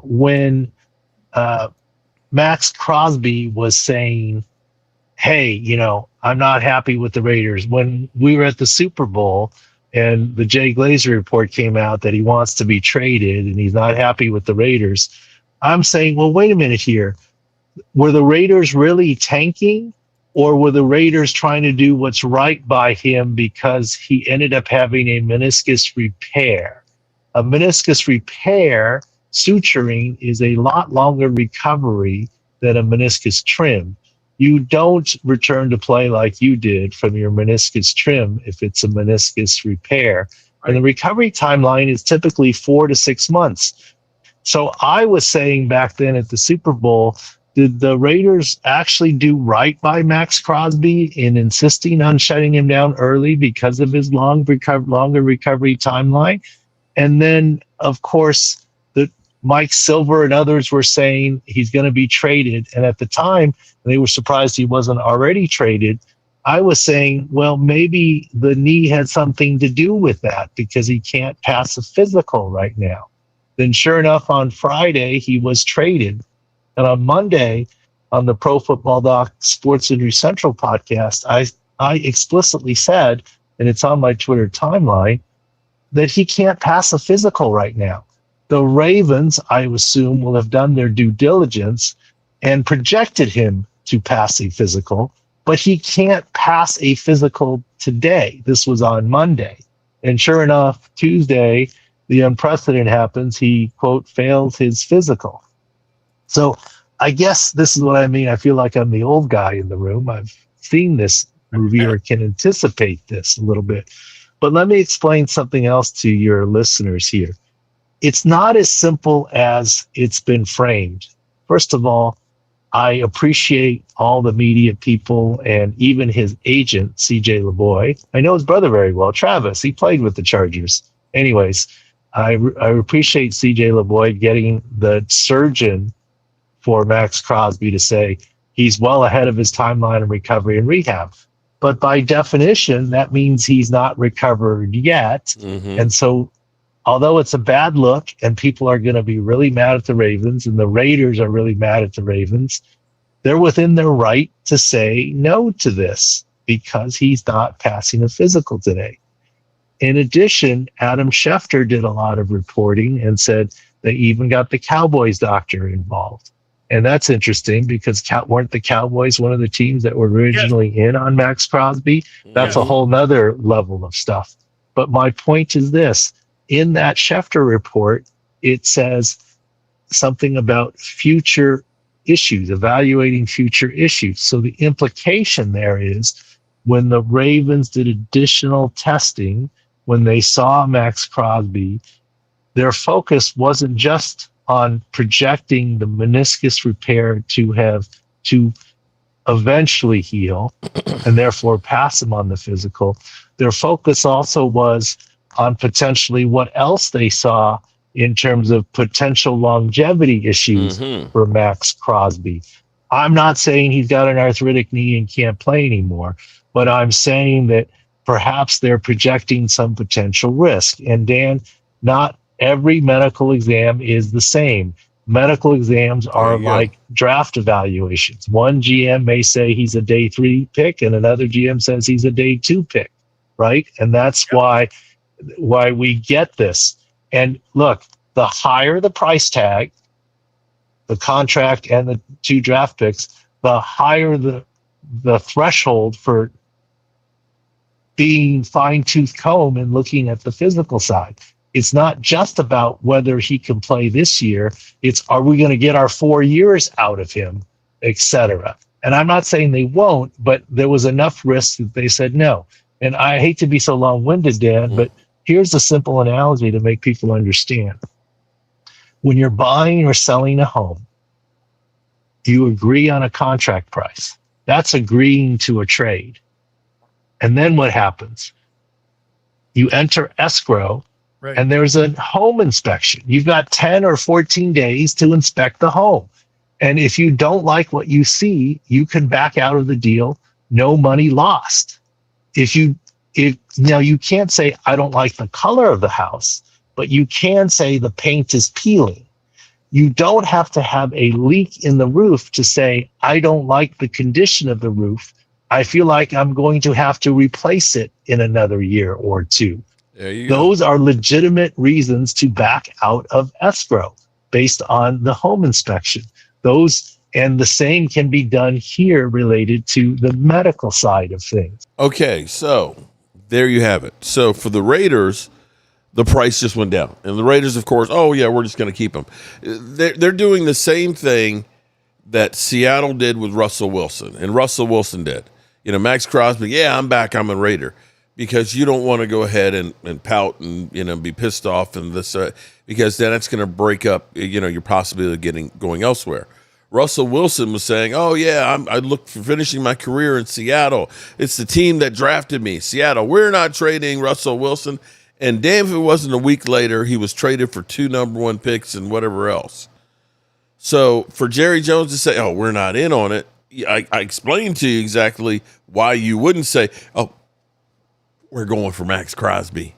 When Maxx Crosby was saying, hey, you know, I'm not happy with the Raiders. When we were at the Super Bowl and the Jay Glazer report came out that he wants to be traded and he's not happy with the Raiders, I'm saying, well, wait a minute here. Were the Raiders really tanking? Or were the Raiders trying to do what's right by him because he ended up having a meniscus repair? A meniscus repair, suturing, is a lot longer recovery than a meniscus trim. You don't return to play like you did from your meniscus trim if it's a meniscus repair. And the recovery timeline is typically 4 to 6 months. So I was saying back then at the Super Bowl, did the Raiders actually do right by Maxx Crosby in insisting on shutting him down early because of his longer recovery timeline? And then, of course, Mike Silver and others were saying he's going to be traded. And at the time, they were surprised he wasn't already traded. I was saying, well, maybe the knee had something to do with that because he can't pass a physical right now. Then sure enough, on Friday, he was traded. And on Monday, on the Pro Football Doc Sports Injury Central podcast, I explicitly said, and it's on my Twitter timeline, that he can't pass a physical right now. The Ravens, I assume, will have done their due diligence and projected him to pass a physical, but he can't pass a physical today. This was on Monday. And sure enough, Tuesday, the unprecedented happens. He, quote, fails his physical. So I guess this is what I mean. I feel like I'm the old guy in the room. I've seen this movie or can anticipate this a little bit. But let me explain something else to your listeners here. It's not as simple as it's been framed. First of all, I appreciate all the media people and even his agent, CJ LeBoy. I know his brother very well, Travis. He played with the Chargers. Anyways, I appreciate CJ LeBoy getting the surgeon for Maxx Crosby to say he's well ahead of his timeline of recovery and rehab. But by definition, that means he's not recovered yet. Mm-hmm. And so although it's a bad look and people are going to be really mad at the Ravens and the Raiders are really mad at the Ravens, they're within their right to say no to this because he's not passing a physical today. In addition, Adam Schefter did a lot of reporting and said they even got the Cowboys doctor involved. And that's interesting because weren't the Cowboys one of the teams that were originally in on Maxx Crosby? That's a whole nother level of stuff. But my point is this. In that Schefter report, it says something about future issues, evaluating future issues. So the implication there is when the Ravens did additional testing, when they saw Maxx Crosby, their focus wasn't just on projecting the meniscus repair to eventually heal and therefore pass him on the physical. Their focus also was on potentially what else they saw in terms of potential longevity issues for Maxx Crosby. I'm not saying he's got an arthritic knee and can't play anymore, but I'm saying that perhaps they're projecting some potential risk. And Dan, not every medical exam is the same. Medical exams are like draft evaluations. One GM may say he's a day 3 pick and another GM says he's a day 2 pick, right? And that's why we get this. And look, the higher the price tag, the contract and the 2 draft picks, the higher the threshold for being fine-tooth comb and looking at the physical side. It's not just about whether he can play this year. It's, are we going to get our 4 years out of him, et cetera. And I'm not saying they won't, but there was enough risk that they said no. And I hate to be so long-winded, Dan, but here's a simple analogy to make people understand. When you're buying or selling a home, you agree on a contract price. That's agreeing to a trade. And then what happens? You enter escrow, right, and there's a home inspection. You've got 10 or 14 days to inspect the home. And if you don't like what you see, you can back out of the deal, no money lost. Now you can't say, I don't like the color of the house, but you can say the paint is peeling. You don't have to have a leak in the roof to say, I don't like the condition of the roof. I feel like I'm going to have to replace it in another year or 2. Those are legitimate reasons to back out of escrow based on the home inspection. And the same can be done here related to the medical side of things. Okay, so there you have it. So for the Raiders, the price just went down. And the Raiders, of course, oh, yeah, we're just going to keep him. They're doing the same thing that Seattle did with Russell Wilson, and Russell Wilson did. Maxx Crosby, yeah, I'm back, I'm a Raider, because you don't want to go ahead and pout and be pissed off and this because then it's going to break up your possibility of going elsewhere. Russell Wilson was saying, "Oh yeah, I look for finishing my career in Seattle. It's the team that drafted me, Seattle. We're not trading Russell Wilson." And damn if it wasn't a week later, he was traded for 2 number 1 picks and whatever else. So for Jerry Jones to say, "Oh, we're not in on it," I explained to you exactly why you wouldn't say, "Oh, we're going for Maxx Crosby,"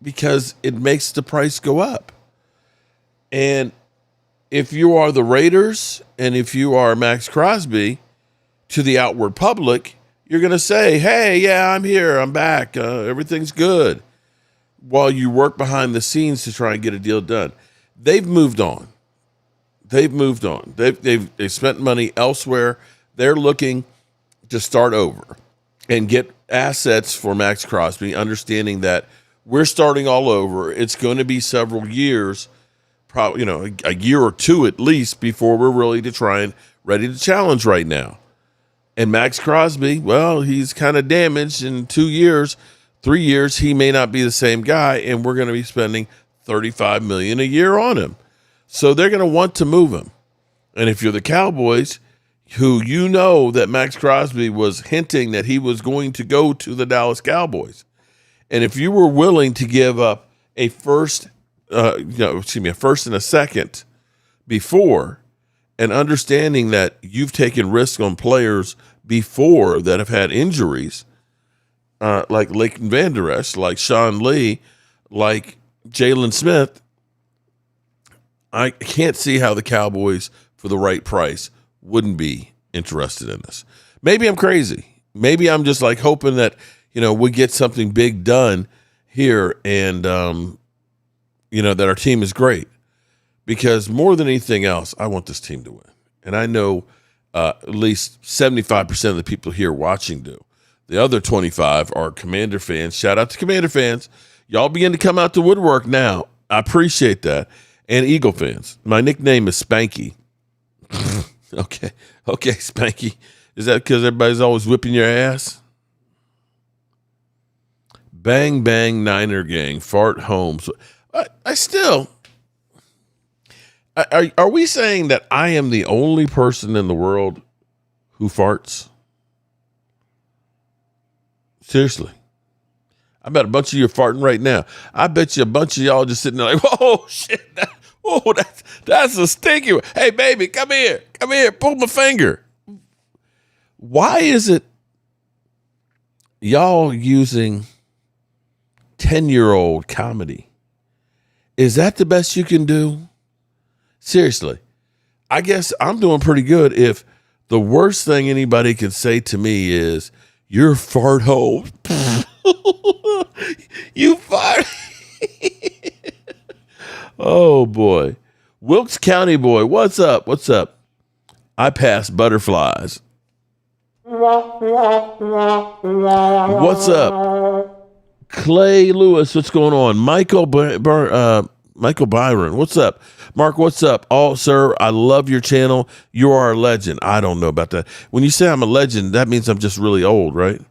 because it makes the price go up. And if you are the Raiders and if you are Maxx Crosby, to the outward public, you're going to say, "Hey, yeah, I'm here. I'm back. Everything's good," while you work behind the scenes to try and get a deal done. They've moved on. They've spent money elsewhere. They're looking to start over and get assets for Maxx Crosby, understanding that we're starting all over. It's going to be several years, probably a year or 2 at least, before we're really ready to challenge right now. And Maxx Crosby, well, he's kind of damaged. In 2 years, 3 years, he may not be the same guy, and we're going to be spending $35 million a year on him. So they're going to want to move him. And if you're the Cowboys, who that Maxx Crosby was hinting that he was going to go to the Dallas Cowboys, and if you were willing to give up a first and a second before, and understanding that you've taken risks on players before that have had injuries, like Leighton Vander Esch, like Sean Lee, like Jalen Smith, I can't see how the Cowboys, for the right price, wouldn't be interested in this. Maybe I'm crazy. Maybe I'm just hoping that, we get something big done here and, that our team is great. Because more than anything else, I want this team to win. And I know at least 75% of the people here watching do. The other 25 are Commander fans. Shout out to Commander fans. Y'all begin to come out the woodwork now. I appreciate that. And Eagle fans. My nickname is Spanky. Okay, Spanky. Is that because everybody's always whipping your ass? Bang, bang, Niner gang. Fart Holmes. I still... Are we saying that I am the only person in the world who farts? Seriously. I bet a bunch of you are farting right now. I bet you a bunch of y'all just sitting there like, "Whoa, shit. That's a stinky one. Hey, baby, come here. Pull my finger." Why is it y'all using 10-year-old comedy? Is that the best you can do? Seriously. I guess I'm doing pretty good if the worst thing anybody can say to me is, "You're fart hole." You fart. Oh, boy. Wilkes County boy, what's up? I pass butterflies. What's up? Clay Lewis, what's going on? Michael Byron, what's up? Mark, what's up? Oh, sir, I love your channel. You are a legend. I don't know about that. When you say I'm a legend, that means I'm just really old, right?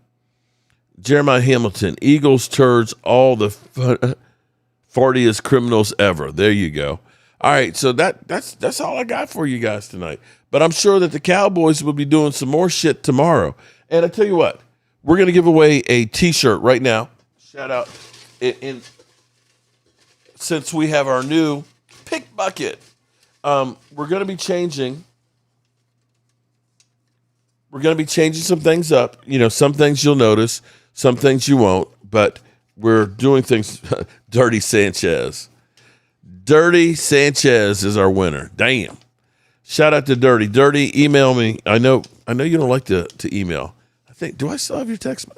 Jeremiah Hamilton, Eagles turds, all the fartiest criminals ever. There you go. All right, so that's all I got for you guys tonight. But I'm sure that the Cowboys will be doing some more shit tomorrow. And I tell you what, we're going to give away a T-shirt right now. Shout out. Since we have our new pick bucket, we're going to be changing. We're going to be changing some things up. Some things you'll notice, some things you won't. But we're doing things. Dirty Sanchez. Dirty Sanchez is our winner. Damn. Shout out to Dirty. Dirty, email me. I know you don't like to email. Do I still have your text?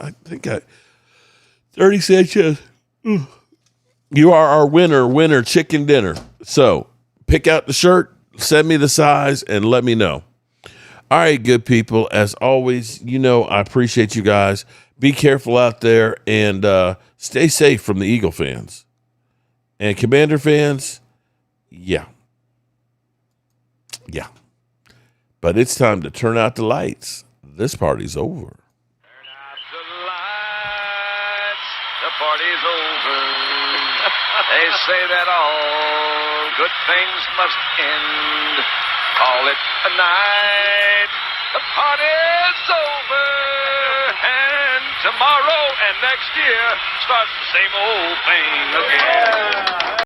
Dirty Sanchez. You are our winner, chicken dinner. So pick out the shirt, send me the size, and let me know. All right, good people. As always, I appreciate you guys. Be careful out there and stay safe from the Eagle fans. And Commander fans, yeah. But it's time to turn out the lights. This party's over. Turn out the lights. The party's over. They say that all good things must end. Call it a night. The party's over. And tomorrow and next year starts the same old thing again.